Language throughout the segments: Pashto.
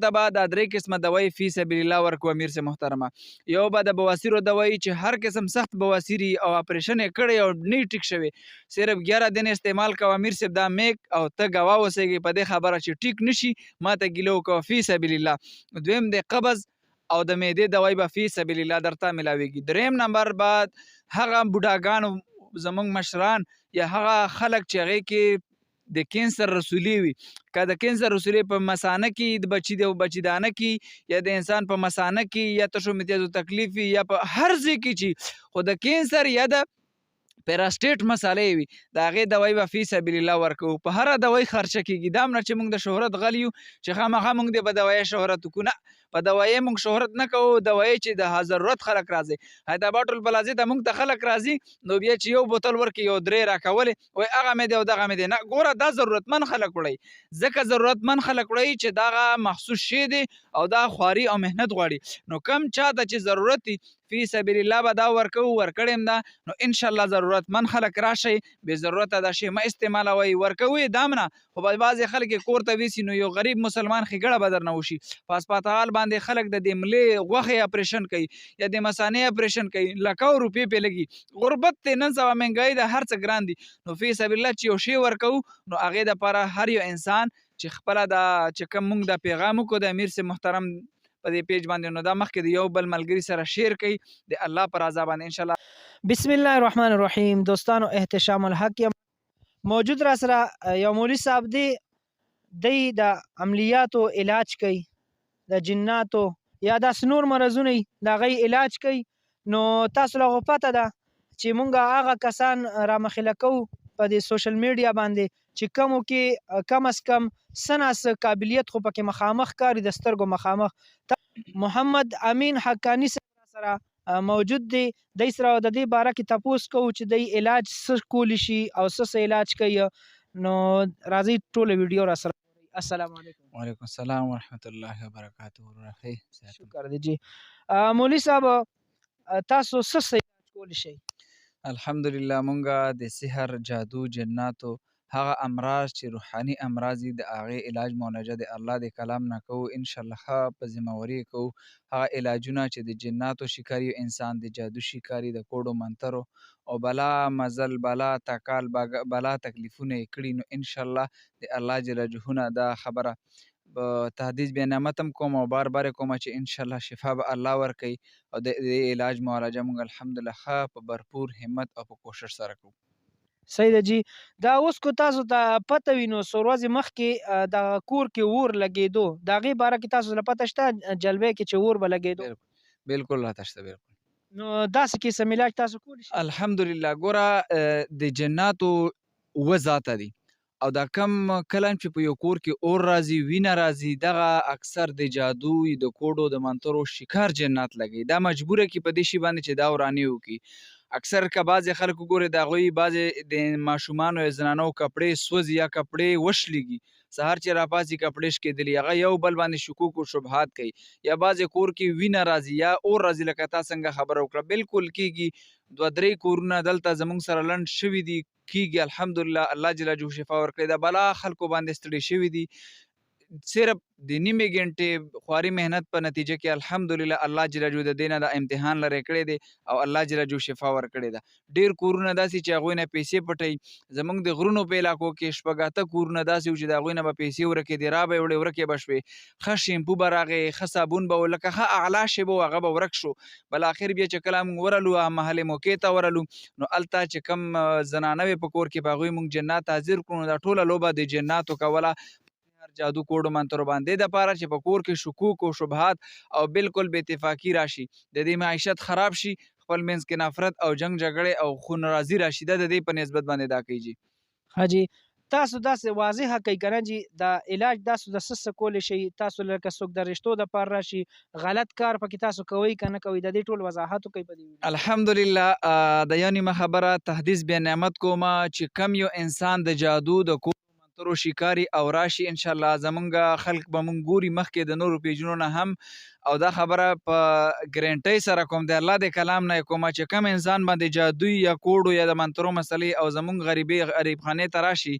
دا به دا درې قسمه دوایي فی سبیل الله ورکو امیر سے محترمه. یو به د بواسیرو دوایي چې هر قسم سخت بواسیر او اپریشن یې کړی او نه ټیک شوی صرف 11 دن استعمال کوه امیر صاحب دا میک او ته ګواه اوسېږي په دې خبره چې ټیک نشي ما ته ګیله وکوه فی سبیل الله. دویم د قبض او د معدې دوایي به فی سبیل الله درته ملاویږي. دریم نمبر بعد هغه بوډاګانو زمونږ مشران یا هغه خلک چې هغې کې د کینسر رسولي وي که د کینسر رسولي په مثانه کې د بچي دانه کې یا د انسان په مثانه کې یا تشو امتیازو تکلیف وي یا په هر ځای کې چې خو د کینسر یا د پیراسټیټ مسالې وي د هغې دوایي به فی سبیل الله ورکوو. په هره دوایي خرچه کېږي دا هم نه چې موږ د شهرت غل یو چې خامخا موږ د په دوایي شهرت وکړو. نه په دوایي موږ شهرت نه کوو. دوایي چې د ضرورت خلک راځي حیدرآباد ټول پلازې ته موږ ته خلک راځي نو بیا چې یو بوتل ورکړي یو درې راکولې وایي هغه مې دی او دغه مې دی. نه ګوره دا ضرورتمند خلک وړئ ځکه ضرورتمند خلک وړئ چې دغه مخصوص شی دی او دا خواري او محنت غواړي. نو کم چاته چې ضرورت دی فی سبیل الله به دا ورکوو ورکړی م ده نو انشاءالله ضرورتمند خلک راشئ بې ضرورته دا شی مه استعمالوئ ورکوو یې دا هم نه خو بعضې خلک یې کور ته ویسي نو یو غریب مسلمان ښېګړه به درنه وشي په هسپتال باندې خلک د دې ملې غوښې اپریشن کوي یا د مثانې اپریشن کوي لکاو روپۍ پې لګي غربت دی نن سبا مهنګایي ده هر څه ګران دي نو فی سبیل الله چې یو شی ورکوو نو هغې دپاره هر یو انسان چې خپله دا چې کوم موږ دا پیغام وکړو د امیر صاحب محترم په دې پیج باندې نو دا مخکې د یو بل ملګري سره شیر کړئ د الله پر رضا باندې انشاءالله. بسم الله الرحمن الرحیم. دوستانو احتشام الحق یم موجود را سره یو مولوي صاحب دی د عملیاتو علاج کوي د جناتو یا داسې نور مرضونه د هغې علاج کوي. نو تاسو له خو پته ده چې مونږ هغه کسان رامخېله کوو په دې سوشل میډیا باندې چې کومو کې کم از کم څه ناڅه قابلیت خو پکې مخامخ کاري د سترګو مخامخ. محمد امین حقانی سره موجود دی دی سره د دې باره کې تپوس کوو چې دی علاج څه کولی شي او څه علاج کوي. نو راځئ ټوله ویډیو را سره وګورئ. السلام علیکم. وعلیکم السلام ورحمت الله وبرکاته. شکر دی جی. مولوي صاحب تاسو څه علاج کولی شئ؟ الحمدلله مونږه د سحر جادو جناتو هغه امراض چې روحاني امراض دي د هغې علاج معالجه د الله د کلام نه کوو انشاءالله ښه په ذمهوري یې کوو. هغه علاجونه چې د جناتو شکار یو انسان د جادو شکار د کوډو منترو او بلا مزل بلا تکال بلا تکلیفونه یې کړي نو انشاءالله د الله جل جلاله دا خبره تحدیث بیا نعمت هم کوم او بار بار کوم چې انشاءالله شفا به الله ورکوي او د علاج معالجه مونږ الحمدلله ښه په بھرپور همت او په کوشش سره کوو. صحیح ده جی. دا اوس کو تاسو ته پته وي نو څو ورځې مخکې دغه کور کې اور لګېدو د هغې باره کې تاسو ته پته شته جلبۍ کې چې اور به لګېدو؟ بالکل راته شته بالکل. نو داسې قسم علاج تاسو کولی شئ؟ الحمدلله ګوره د جناتو اوه ذاته دي او دا کم کله چې په یو کور کې اور راځي وینه راځي دغه اکثر د جادو د کوډو د منترو شکار جنات لګي دا مجبوره کې په دې شي باندې چې دا ورانې وکړي. اکثر که بعضې خلکو ګورې د هغوی بعضې د ماشومانو یا زنانو کپړې سوځي یا کپړې وشلېږي سهار چې راپاسي کپړې شکېدلي هغه یو بل باندې شکوک و شبهات کوي یا بعضې کور کې وینه راځي یا اور راځي لکه تا څنګه خبره وکړه بالکل کېږي. دوه درې کورونه دلته زموږ سره لنډ شوي دي کېږي الحمدلله الله جل جلاله شفا ورکړې ده بلا خلکو باندې ستړي شوي دي صرف د نیمې ګنټې خواري محنت په نتیجه کې الحمدلله الله جل جلاله د دې نه دا امتحان لرې کړی دی او الله جل جلاله شفا ورکړې ده. ډېر کورونه داسې چې هغوی نه پیسې پټوي زموږ د غرونو په علاقو کې شپږ اته کورونه داسې وو چې د هغوی نه به پیسې ورکېدې را به یې وړې ورکې به شوې ښه شیمپو به راغې ښه صابون به و لکه ښه اعلی شی به و هغه به ورک شو. بالاخر بیا چې کله موږ ورلو محلې موقع ته ورلو نو هلته چې کوم زنانه وې په کور کې په هغوی موږ جنات حاضر کړو نو دا ټوله لوبه د جناتو کوله جادو کوډو منترو باندې دپاره چې په کور کې شکوک او شبهات او بالکل بې اتفاقي راشي د دې معیشت خراب شي خپل منځ کې نفرت او جنگ جګړې او خون رازي راشي دا د دې په نسبت باندې دا کوي جی. حاجي تاسو داسې واضحه کوي که نه جي دا علاج تاسو د څه کولی شئ تاسو لکه څوک د رشتو دپاره راشي غلط کار پکې تاسو کوئ که نه کوئ د دې ټول وضاحت وکئ په دې. الحمدلله د یو نیمه خبره تحدیث بیا نعمت کومه چې کم یو انسان د جادو د کوډو منترو شکاري او راشي انشاءالله زمونږ خلک به مونږ ګوري مخکې د نورو پیجونو نه هم او دا خبره په ګرنټۍ سره کوم د الله د کلام نه کومه چې کم انسان باندې جادوی یا کوډو یا د منترو مسلې او زمونږ غریب خانې ته راشي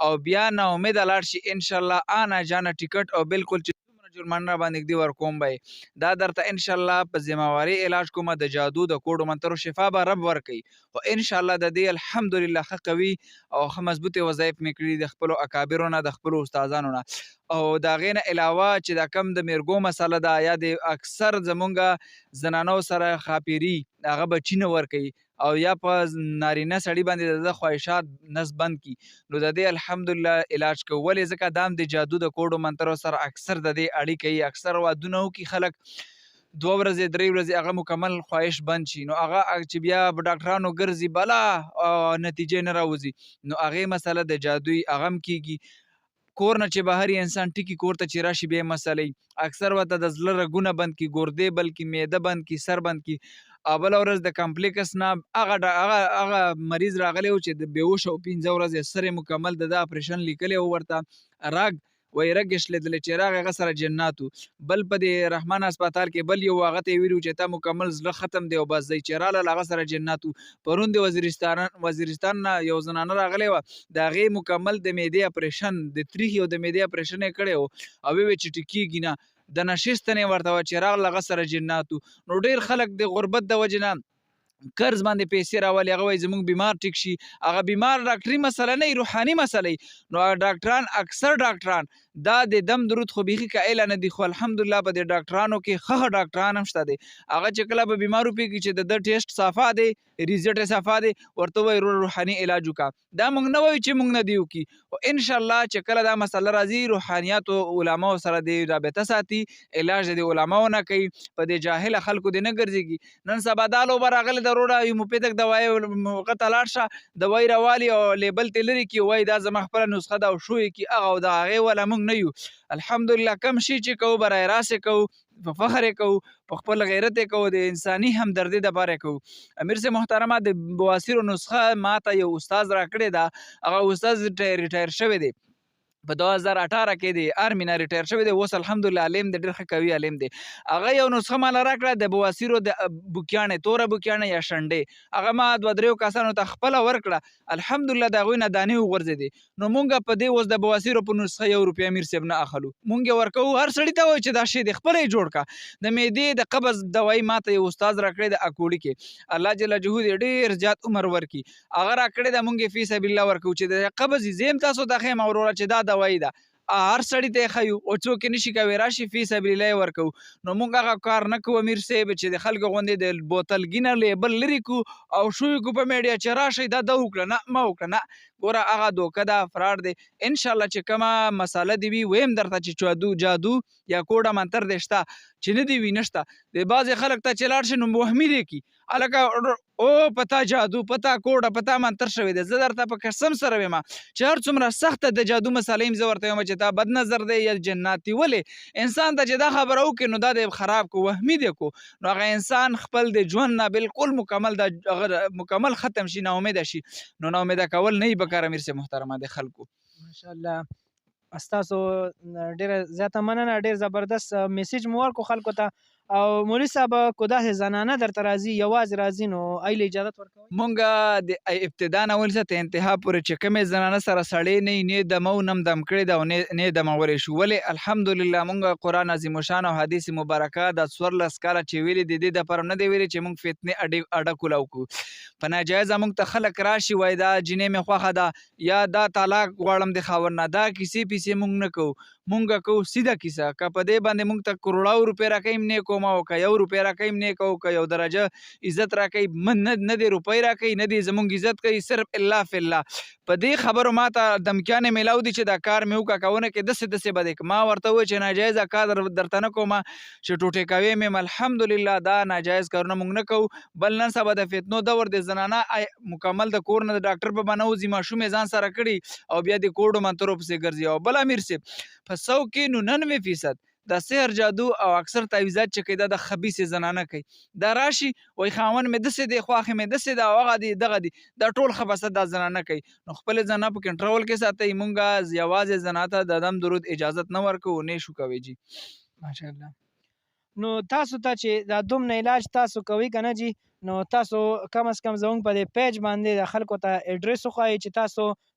او بیا نا امیده لاړ شي انشاءالله آنا جانا ټیکټ او بالکل چې جرمانه باندې دی ورکوم به دا درته ان شاء الله په ذمہواری علاج کومه د جادو د کوډو منترو شفا به رب ورکي او ان شاء الله د دې الحمدلله ښه قوي او ښه مضبوطه وظایف مې کړي د خپل اکابرو نه د خپل استادانو نه او دا غینه علاوه چې دا کم د میرګو مسله ده یا د اکثر زمونږ زنانو سره خاپيري هغه بچینه ورکي او یا په نارینه سړی باندې د خواهشات نس بند کی نو د دې الحمدلله علاج کولې ځکه دام د جادو د کوډو منترو سره اکثر د دې اړیکې اکثر وادونه کی خلک 2 ورځې 3 ورځې هغه مکمل خواهش بند شي نو هغه چې بیا په ډاکټرانو ګرځي بلا نتیجې نه راوځي نو هغه مسله د جادوی هغه کیږي کور نه چې بهر انسان ټکی کور ته چې راشي به مسلې اکثر وته د زړه رګونه بند کی ګردې بلکې معده بند کی سر بند کی اول ورځ د کمپلیکس نه هغه مریض راغلی او چې د بیهوش او 15 ورځې سره مکمل د اپریشن لیکلی او ورته راګ وای رګش لیدل چې راغ هغه سره جناتو بل په د رحمان هسپتال کې بل یو هغه ته ویلو چې تا مکمل زړه ختم دی او بس ځای چې رااله هغه سره جناتو پرون د وزیرستان نه یو زنانه راغلی و د هغې مکمل د معدې اپریشن د تریخ یو د معدې اپریشن یې کړی و او ویې چې ټیکېږي نه د نشستنې ورته وه چې راغله هغه سره جناتو نو ډېر خلک د غربت د وجې نه قرض باندې پیسې راولي هغه وایي زموږ بیمار ټیک شي هغه بیمار ډاکټري مسله نه روحاني مسله نو ډاکټران اکثر ډاکټران دا د دم درود خو بیخي قایله نه دي خو الحمدلله په د ډاکټرانو کې ښه ډاکټران هم شته دي هغه چې کله به بیمارو پیږي چې د ټیسټ صافه دی ریزلټ صافه دی ورته وایي روحاني علاج وکړه دا موږ نه وایو چې موږ نه دی وکړي او ان شاء الله چې کله دا مسله راځي روحانیاتو علماو سره د رابطه ساتي علاج د علماو نه کوي په د جاهل خلکو د نه ګرځيږي نن سبا دا لو راغله ضروره یو مپیدک دوايي وخت لاړ شه دوايي راوالي او لیبل تلري کی وای دا زما خپل نسخه دا شوې کی هغه دا هغه ولا موږ نه یو الحمدلله کم شي چې کو برای راسه کو په فخر کو په خپل غیرت کو د انساني همدردی د باره کو امیر سي محترمه د بواسیر نسخه ماته یو استاد را کړی دا هغه استاد ریټایر شوی دی په 2018 کې دی آرمی نه ریټایر شوی دی اوس الحمدلله علم د ډېر ښه قوي علم دی هغه یو نسخه مال راکړه د بواسیرو د بوکیانې توره بوکیانې یا شنډې هغه ما 2-3 کسانو ته خپله ورکړه الحمدلله د هغوی نه دانې وغورځېدې نو مونږ په دې اوس د بواسیرو په نسخه 1 روپۍ امیر صاحب نه اخلو مونږ ورکوو هر سړي ته وایي چې دا شی دی خپله یې جوړ کړه د معدې د قبض دوايي ماته یو استاد راکړی د اکوړي کې الله جل جلاله دې ډېر زیات عمر ورکړي هغه راکړی د مونږ فی سبیل الله ورکوو چې د قبض زیم تاسو ته ښیم وروره چې دا دوايي ده هر سړی ته خیو او څوک نشي کوي راشي فی سبیل الله ورکو نو مونږ هغه کار نه کوو امیر صاحب چې د خلکو غوندې د بوتل ګینه لیبل لري کو او شوی کو په میډیا چې راشي دا د وکړه نه ما وکړه نه ګوره هغه دوکه دا فراډ دی ان شاء الله چې کومه مساله دی وي ویم درته چې جادو یا کوډه منتر دی شته چې نه دی وي نشته د بعضې خلک ته چې لاړ شي نو وهمي دی کی هلکه او پتا جادو پتا کوډه پتا منتر شوی دی زه درته په قسم سره ویم چې هر څومره سخته د جادو مسالې هم زه ورته وایم چې تا بد نظر دی یا جناتي ولې انسان ته چې دا خبره وکړي نو دا د خراب کو وهمي دی کو نو هغه انسان خپل د ژوند نه بالکل مکمل ختم شي نا امید شي نو نا امید کول نه بکار امیر سے محترمه د خلکو ماشاءالله استاسو ډیره زیاته مننه ډیر زبردست میسج مو ورکو خلکو ته او مولوي صاحب کو داسې زنانه درته راځي یوازې راځي نو ایله اجازت ورکوئ مونږ د ابتدا نه ولې ته انتها پورې چې کومې زنانه سره سړی نه دمو نم دم کړی دا او نه دمولی شو ولې الحمدلله مونږ قرآن عظیم الشان او حدیث مبارکه د 14 کاله چې ویلي د دې دپاره نه دی ویلي چې مونږ فتنې اډه کولاو کړو په ناجایزه مونږ ته خلک راشي وایي دا جنې مې خوښه ده یا دا طلاق غواړم د خاوند نه دا کیسې پیسې مونږ نه کوو مونږ کوو سیده کیسه که په دې باندې مونږ ته کروڑاو روپۍ راکوي نه کوم او که 1 روپۍ راکوي نه کوو که یو درجه عزت راکوي نه دی روپۍ راکوي نه دی زمونږ عزت کوي صرف الله فی الله په دې خبرو ما ته دمکیانې میلاو دي چې دا کار مې وکړه کونه کې داسې به دی ما ورته وویل چې ناجایزه کار درته نه کومه چې ټوټې کوې مې الحمدلله دا ناجایز کارونه مونږ نه کوو بل نن سبا د فتنو دور د زنانه مکمل د کور نه د ډاکټر په بانه وځي ماشوم یې ځان سره کړي او بیا د کوډو منترو پسې ګرځي او بل امیر صاحب په 100 کې 99% دا سحر جادو او اکثر تعویذات چې کوي دا د خبیث زنانه کوي دا راشي وای خاون مې دسه دی خواخې مې دسه دا هغه دی دغه دی دا ټول خبثه دا زنانه کوي نو خپل زنانه په کنټرول کې ساتي مونږه یوازې زناته د دم درود اجازت نه ورکو نه شو کوي جی ماشاءالله نو تاسو ته چې دا دومره علاج تاسو کوي کنه جی نو تاسو کم از کم زموږ په دې پیج باندې د خلکو ته اډرس وښایئ چې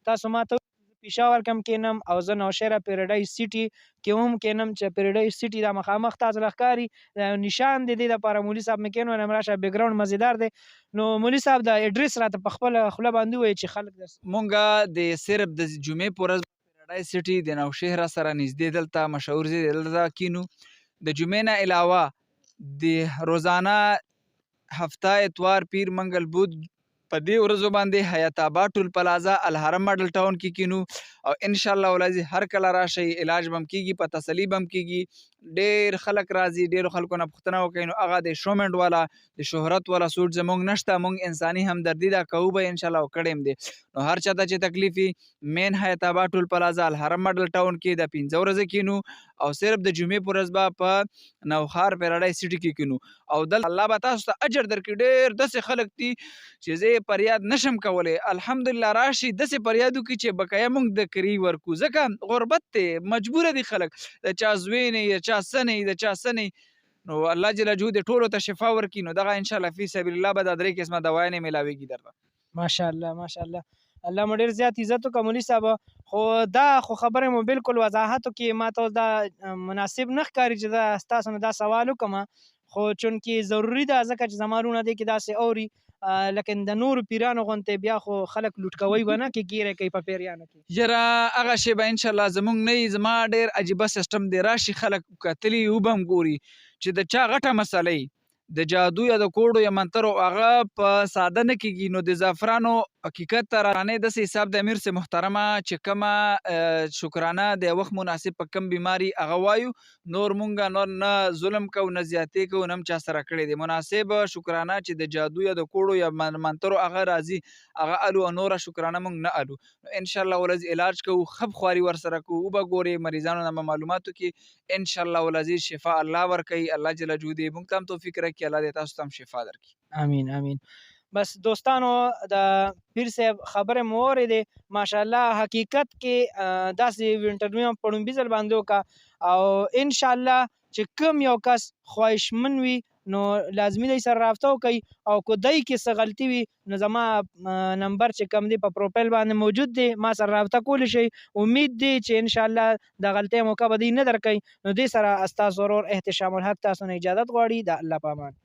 تاسو ما ته پېښور کې هم کینم او زه نوشهره پیراډایز سیټي کې هم کینم چې پیراډایز سیټي دا مخامخ تاسو له ښکاري نشان د دې دپاره مولي صاحب مې کینولم راشه بیکګراونډ مزیدار دی. نو مولي صاحب د اډرس راته په خپله خوله باندې ووایي چې خلک مونږه د صرف د جمعې په ورځ پیراډایز سیټي د نوشهره سره نږدې دلته مشهور ځای دی دلته کینو. د جمعې نه علاوه د روزانه هفته اتوار پیر منګل بود په دې ورځو باندې حیات آباد ټول پلازا الحرم ماډل ټاون کې کینو او ان شاء الله ولازي هر کله راشي علاج بم کیږي په تسلی بم کیږي. ډیر خلک راځي ډیر خلکو نه پوښتنه وکړي نو هغه د شومنټ والا د شهرت والا سوټ زمونږ نشته مونږ انساني همدردي دا کوو به ان شاء الله کړم دی. نو هر چاته چې تکلیفي مین حیات آباد ټول پلازا الحرم ماډل ټاون کې د 15 ورځې کینو او صرف د جمعې پر ورځ به په نوخار پیراډایز سیټي کې کینو او دل الله به تاسو ته اجر درکړي. ډیر داسې خلک دي چې زه فریاد نشم کولی الحمدلله راشي داسې فریاد وکړي چې بقایا مونږ د کری ورکو ځکه غربت دی مجبوره دي خلک د چا زوی نه د چا څه نه د چا څه نه نو الله جل جلاله دې ټولو ته شفا ورکړي. نو دغه ان شاء الله فی سبیل الله به دا درې قسمه دوايانې ملاویږي درته. ماشاءالله ماشاءالله الله مو ډېر زیات عزت وکړه مولي صاحب. خو دا خو خبره مو بالکل وضاحت وکړي ما ته دا مناسب نه ښکاري چې دا ستاسو نه دا سوال وکړم خو چونکې ضروري ده ځکه چې زما وروڼه دی کې داسې اوري لیکن د نورو پیرانو غوندې بیا خو خلک لوټ کوي به نه کې ګیره کوي په پیریانو کې. یاره هغه شی به ان شاء الله زمونږ نه زما ډېر عجیبه سیستم دی راشي خلک کتلي وبه هم ګوري چې د چا غټه مسله د جادو یا د کوډو یا منترو هغه په ساده نه کیږي. نو د زعفرانو حقیقت ترانه د حساب د امیر سے محترمه چې کومه شکرانه د وخت مناسب په کم بیماری هغه وایو نور مونږه نور نه ظلم کو نه زیاتې کو نه چا سره کړی دی مناسب شکرانه چې د جادو یا د کوډو یا منترو هغه راځي هغه الو نور شکرانه مونږ نه الو ان شاء الله ولز علاج کو خب خواري ور سره کو وب ګوري مریضانو نه معلوماتو کې ان شاء الله ولز شفاء الله ور کوي الله جل جلاله مونږ تم توفیق راکړي الله دې تاسو تم شفا درکړي. امین امین. بس دوستانو د پیر صاحب خبره مو اورېدې ماشاءالله حقیقت کې داسې انټرویو هم په ړومبي ځل باندې وکړه او انشاءالله چې کوم یو کس خواهشمن وي نو لازمي دی سره رابطه وکړي او که دی کې څه غلطي وي نو زما نمبر چې کوم دی په پروفایل باندې موجود دی ما سره رابطه کولی شئ. امید دی چې انشاءالله د غلطۍ موقع به دی نه درکوي. نو دې سره ستاسو ورور احتشام الحق تاسو نه اجازت غواړي د الله په امان.